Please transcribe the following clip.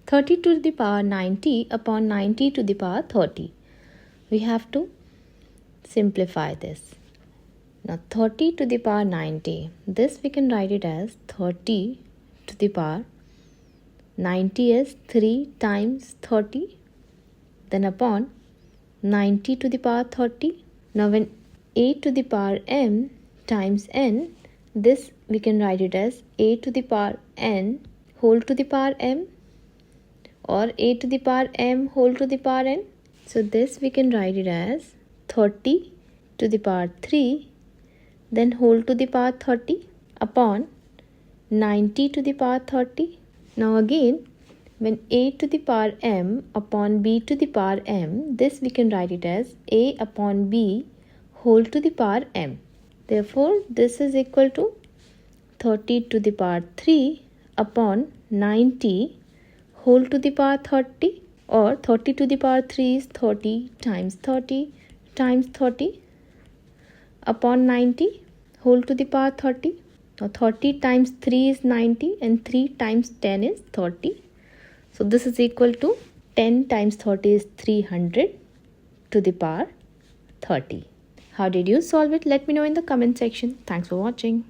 30 to the power 90 upon 90 to the power 30. We have to simplify this. Now 30 to the power 90. This we can write it as 30 to the power 90 is 3 times 30. Then upon 90 to the power 30. Now when a to the power m times n, this we can write it as a to the power n whole to the power m, or a to the power m whole to the power n. So this we can write it as 30 to the power 3, then whole to the power 30 upon 90 to the power 30. Now again, when a to the power m upon b to the power m, this we can write it as a upon b whole to the power m. Therefore, this is equal to 30 to the power 3 upon 90 whole to the power 30, or 30 to the power 3 is 30 times 30 times 30 upon 90 whole to the power 30. Now 30 times 3 is 90 and 3 times 10 is 30. So this is equal to 10 times 30 is 300 to the power 30. How did you solve it? Let me know in the comment section. Thanks for watching.